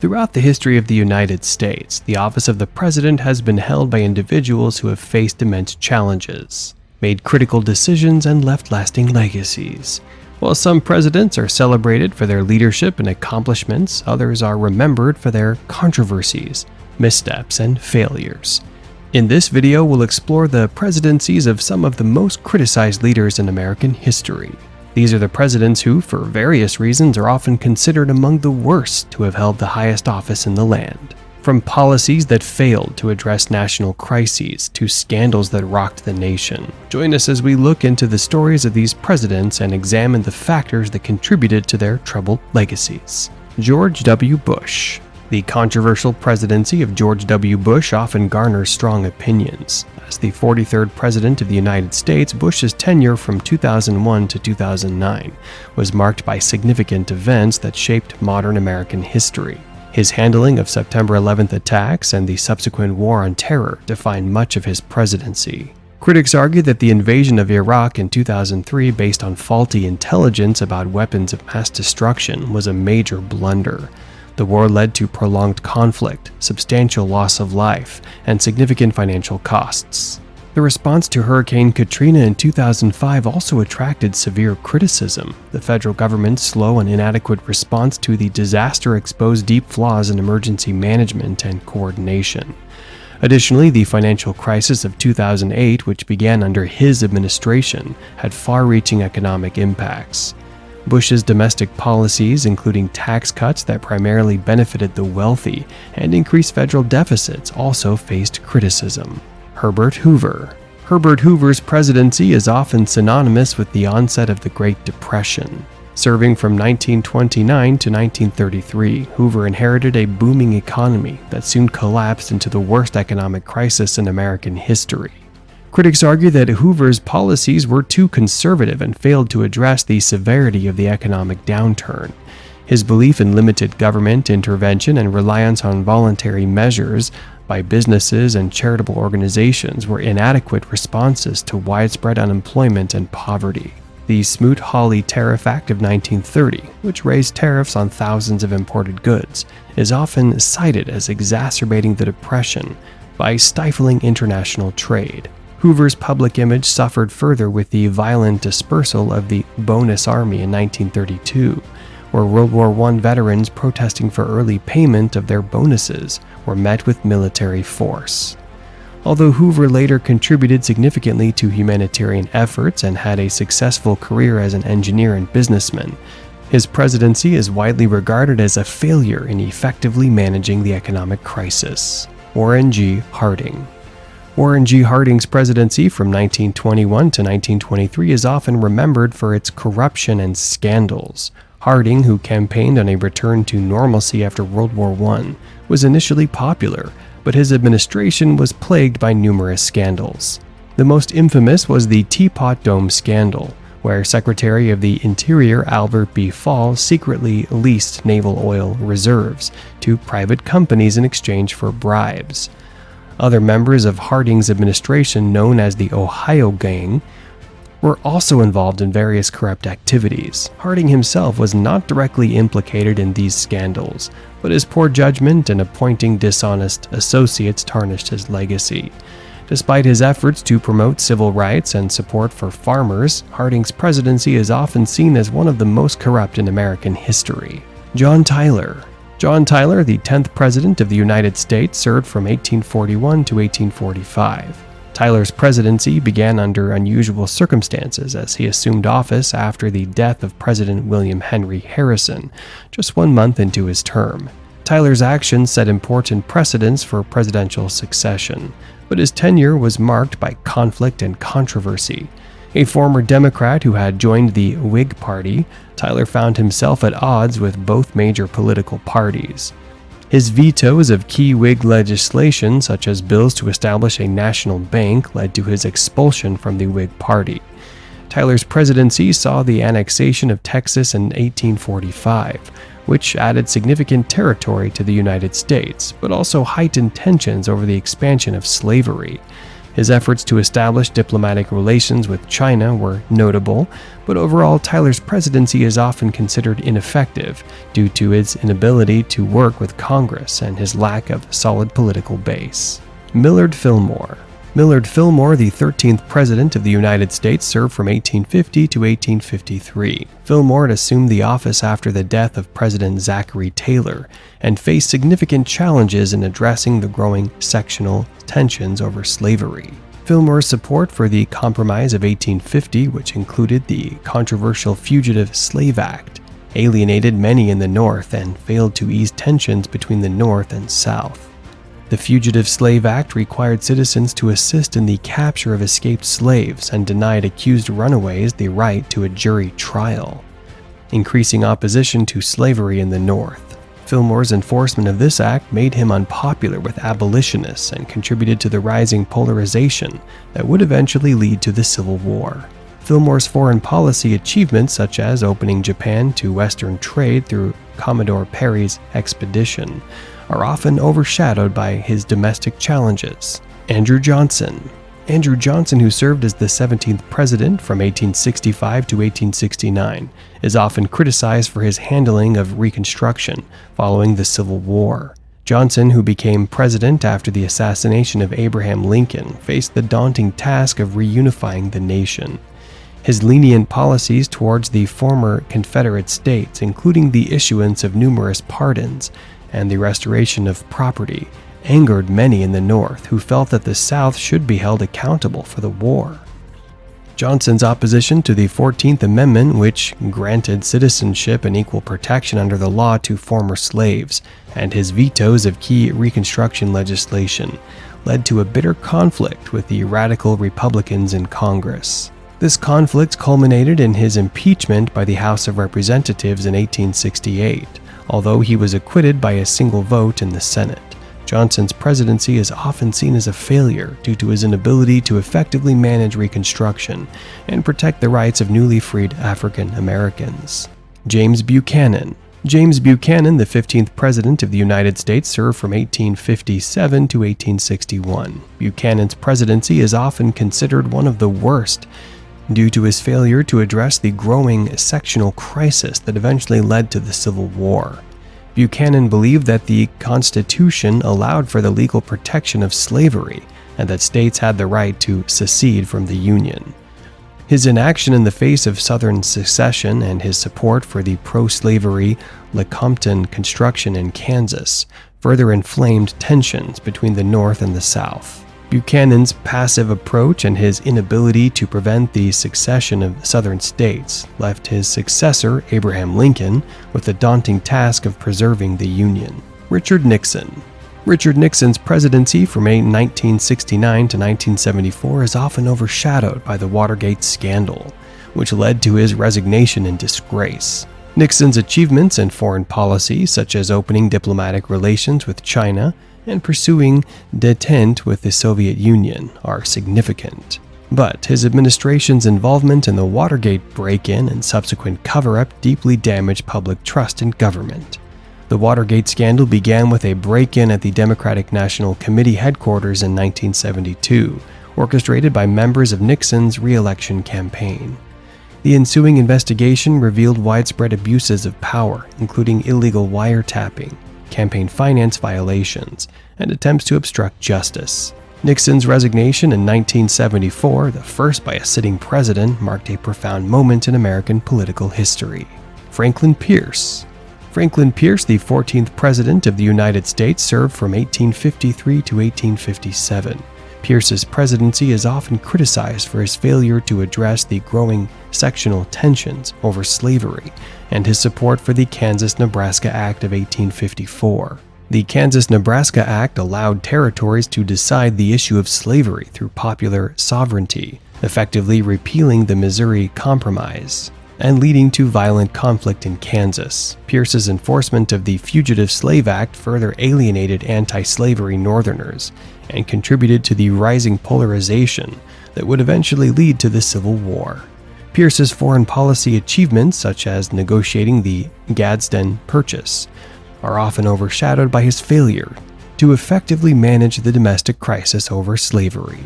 Throughout the history of the United States, the office of the president has been held by individuals who have faced immense challenges, made critical decisions, and left lasting legacies. While some presidents are celebrated for their leadership and accomplishments, others are remembered for their controversies, missteps, and failures. In this video, we'll explore the presidencies of some of the most criticized leaders in American history. These are the presidents who, for various reasons, are often considered among the worst to have held the highest office in the land. From policies that failed to address national crises to scandals that rocked the nation. Join us as we look into the stories of these presidents and examine the factors that contributed to their troubled legacies. George W. Bush. The controversial presidency of George W. Bush often garners strong opinions. As the 43rd President of the United States, Bush's tenure from 2001 to 2009 was marked by significant events that shaped modern American history. His handling of September 11th attacks and the subsequent War on Terror defined much of his presidency. Critics argue that the invasion of Iraq in 2003 based on faulty intelligence about weapons of mass destruction was a major blunder. The war led to prolonged conflict, substantial loss of life, and significant financial costs. The response to Hurricane Katrina in 2005 also attracted severe criticism. The federal government's slow and inadequate response to the disaster exposed deep flaws in emergency management and coordination. Additionally, the financial crisis of 2008, which began under his administration, had far-reaching economic impacts. Bush's domestic policies, including tax cuts that primarily benefited the wealthy and increased federal deficits, also faced criticism. Herbert Hoover. Herbert Hoover's presidency is often synonymous with the onset of the Great Depression. Serving from 1929 to 1933, Hoover inherited a booming economy that soon collapsed into the worst economic crisis in American history. Critics argue that Hoover's policies were too conservative and failed to address the severity of the economic downturn. His belief in limited government intervention and reliance on voluntary measures by businesses and charitable organizations were inadequate responses to widespread unemployment and poverty. The Smoot-Hawley Tariff Act of 1930, which raised tariffs on thousands of imported goods, is often cited as exacerbating the Depression by stifling international trade. Hoover's public image suffered further with the violent dispersal of the Bonus Army in 1932, where World War I veterans protesting for early payment of their bonuses were met with military force. Although Hoover later contributed significantly to humanitarian efforts and had a successful career as an engineer and businessman, his presidency is widely regarded as a failure in effectively managing the economic crisis. Warren G. Harding. Warren G. Harding's presidency from 1921 to 1923 is often remembered for its corruption and scandals. Harding, who campaigned on a return to normalcy after World War I, was initially popular, but his administration was plagued by numerous scandals. The most infamous was the Teapot Dome scandal, where Secretary of the Interior Albert B. Fall secretly leased naval oil reserves to private companies in exchange for bribes. Other members of Harding's administration, known as the Ohio Gang, were also involved in various corrupt activities. Harding himself was not directly implicated in these scandals, but his poor judgment in appointing dishonest associates tarnished his legacy. Despite his efforts to promote civil rights and support for farmers, Harding's presidency is often seen as one of the most corrupt in American history. John Tyler. John Tyler, the 10th President of the United States, served from 1841 to 1845. Tyler's presidency began under unusual circumstances as he assumed office after the death of President William Henry Harrison, just 1 month into his term. Tyler's actions set important precedents for presidential succession, but his tenure was marked by conflict and controversy. A former Democrat who had joined the Whig Party, Tyler found himself at odds with both major political parties. His vetoes of key Whig legislation, such as bills to establish a national bank, led to his expulsion from the Whig Party. Tyler's presidency saw the annexation of Texas in 1845, which added significant territory to the United States, but also heightened tensions over the expansion of slavery. His efforts to establish diplomatic relations with China were notable, but overall Tyler's presidency is often considered ineffective due to his inability to work with Congress and his lack of solid political base. Millard Fillmore. Millard Fillmore, the 13th President of the United States, served from 1850 to 1853. Fillmore had assumed the office after the death of President Zachary Taylor and faced significant challenges in addressing the growing sectional tensions over slavery. Fillmore's support for the Compromise of 1850, which included the controversial Fugitive Slave Act, alienated many in the North and failed to ease tensions between the North and South. The Fugitive Slave Act required citizens to assist in the capture of escaped slaves and denied accused runaways the right to a jury trial, increasing opposition to slavery in the North. Fillmore's enforcement of this act made him unpopular with abolitionists and contributed to the rising polarization that would eventually lead to the Civil War. Fillmore's foreign policy achievements, such as opening Japan to Western trade through Commodore Perry's expedition, are often overshadowed by his domestic challenges. Andrew Johnson. Andrew Johnson, who served as the 17th president from 1865 to 1869, is often criticized for his handling of Reconstruction following the Civil War. Johnson, who became president after the assassination of Abraham Lincoln, faced the daunting task of reunifying the nation. His lenient policies towards the former Confederate states, including the issuance of numerous pardons and the restoration of property, angered many in the North who felt that the South should be held accountable for the war. Johnson's opposition to the 14th Amendment, which granted citizenship and equal protection under the law to former slaves, and his vetoes of key Reconstruction legislation, led to a bitter conflict with the radical Republicans in Congress. This conflict culminated in his impeachment by the House of Representatives in 1868, although he was acquitted by a single vote in the Senate. Johnson's presidency is often seen as a failure due to his inability to effectively manage Reconstruction and protect the rights of newly freed African Americans. James Buchanan. James Buchanan, the 15th President of the United States, served from 1857 to 1861. Buchanan's presidency is often considered one of the worst due to his failure to address the growing sectional crisis that eventually led to the Civil War. Buchanan believed that the Constitution allowed for the legal protection of slavery and that states had the right to secede from the Union. His inaction in the face of Southern secession and his support for the pro-slavery Lecompton construction in Kansas further inflamed tensions between the North and the South. Buchanan's passive approach and his inability to prevent the secession of Southern states left his successor, Abraham Lincoln, with the daunting task of preserving the Union. Richard Nixon. Richard Nixon's presidency from 1969 to 1974 is often overshadowed by the Watergate scandal, which led to his resignation and disgrace. Nixon's achievements in foreign policy, such as opening diplomatic relations with China and pursuing détente with the Soviet Union, are significant. But his administration's involvement in the Watergate break-in and subsequent cover-up deeply damaged public trust in government. The Watergate scandal began with a break-in at the Democratic National Committee headquarters in 1972, orchestrated by members of Nixon's re-election campaign. The ensuing investigation revealed widespread abuses of power, including illegal wiretapping, campaign finance violations, and attempts to obstruct justice. Nixon's resignation in 1974, the first by a sitting president, marked a profound moment in American political history. Franklin Pierce. Franklin Pierce, the 14th President of the United States, served from 1853 to 1857. Pierce's presidency is often criticized for his failure to address the growing sectional tensions over slavery and his support for the Kansas-Nebraska Act of 1854. The Kansas-Nebraska Act allowed territories to decide the issue of slavery through popular sovereignty, effectively repealing the Missouri Compromise and leading to violent conflict in Kansas. Pierce's enforcement of the Fugitive Slave Act further alienated anti-slavery Northerners and contributed to the rising polarization that would eventually lead to the Civil War. Pierce's foreign policy achievements, such as negotiating the Gadsden Purchase, are often overshadowed by his failure to effectively manage the domestic crisis over slavery.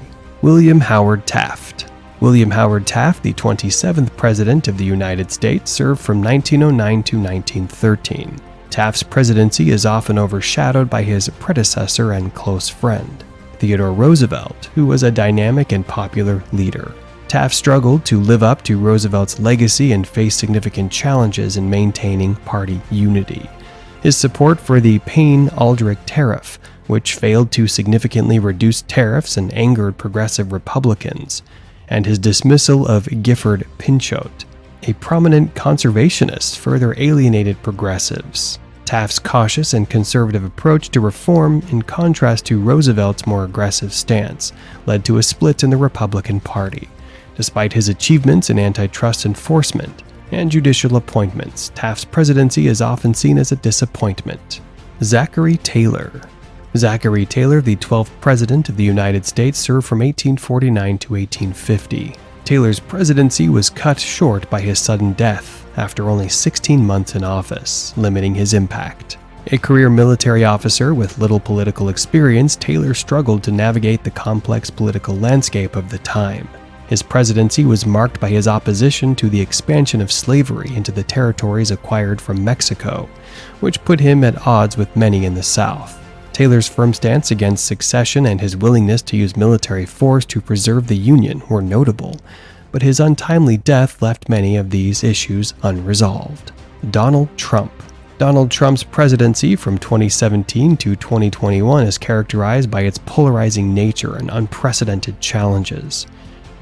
William Howard Taft. William Howard Taft, the 27th President of the United States, served from 1909 to 1913. Taft's presidency is often overshadowed by his predecessor and close friend, Theodore Roosevelt, who was a dynamic and popular leader. Taft struggled to live up to Roosevelt's legacy and faced significant challenges in maintaining party unity. His support for the Payne-Aldrich tariff, which failed to significantly reduce tariffs and angered progressive Republicans, and his dismissal of Gifford Pinchot, a prominent conservationist, further alienated progressives. Taft's cautious and conservative approach to reform, in contrast to Roosevelt's more aggressive stance, led to a split in the Republican Party. Despite his achievements in antitrust enforcement and judicial appointments, Taft's presidency is often seen as a disappointment. Zachary Taylor. Zachary Taylor, the 12th President of the United States, served from 1849 to 1850. Taylor's presidency was cut short by his sudden death after only 16 months in office, limiting his impact. A career military officer with little political experience, Taylor struggled to navigate the complex political landscape of the time. His presidency was marked by his opposition to the expansion of slavery into the territories acquired from Mexico, which put him at odds with many in the South. Taylor's firm stance against secession and his willingness to use military force to preserve the Union were notable, but his untimely death left many of these issues unresolved. Donald Trump. Donald Trump's presidency from 2017 to 2021 is characterized by its polarizing nature and unprecedented challenges.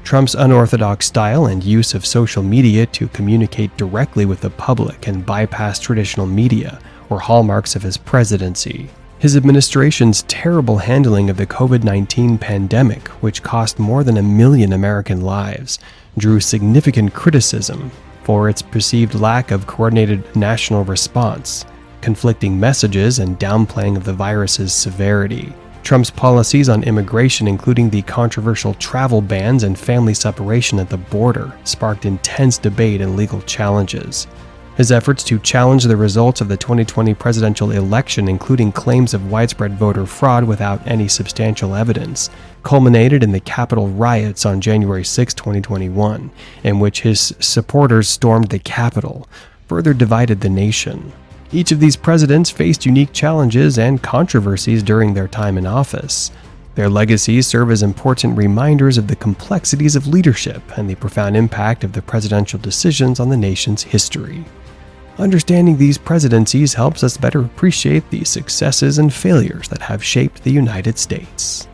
Trump's unorthodox style and use of social media to communicate directly with the public and bypass traditional media were hallmarks of his presidency. His administration's terrible handling of the COVID-19 pandemic, which cost more than 1 million American lives, drew significant criticism for its perceived lack of coordinated national response, conflicting messages, and downplaying of the virus's severity. Trump's policies on immigration, including the controversial travel bans and family separation at the border, sparked intense debate and legal challenges. His efforts to challenge the results of the 2020 presidential election, including claims of widespread voter fraud without any substantial evidence, culminated in the Capitol riots on January 6, 2021, in which his supporters stormed the Capitol, further divided the nation. Each of these presidents faced unique challenges and controversies during their time in office. Their legacies serve as important reminders of the complexities of leadership and the profound impact of the presidential decisions on the nation's history. Understanding these presidencies helps us better appreciate the successes and failures that have shaped the United States.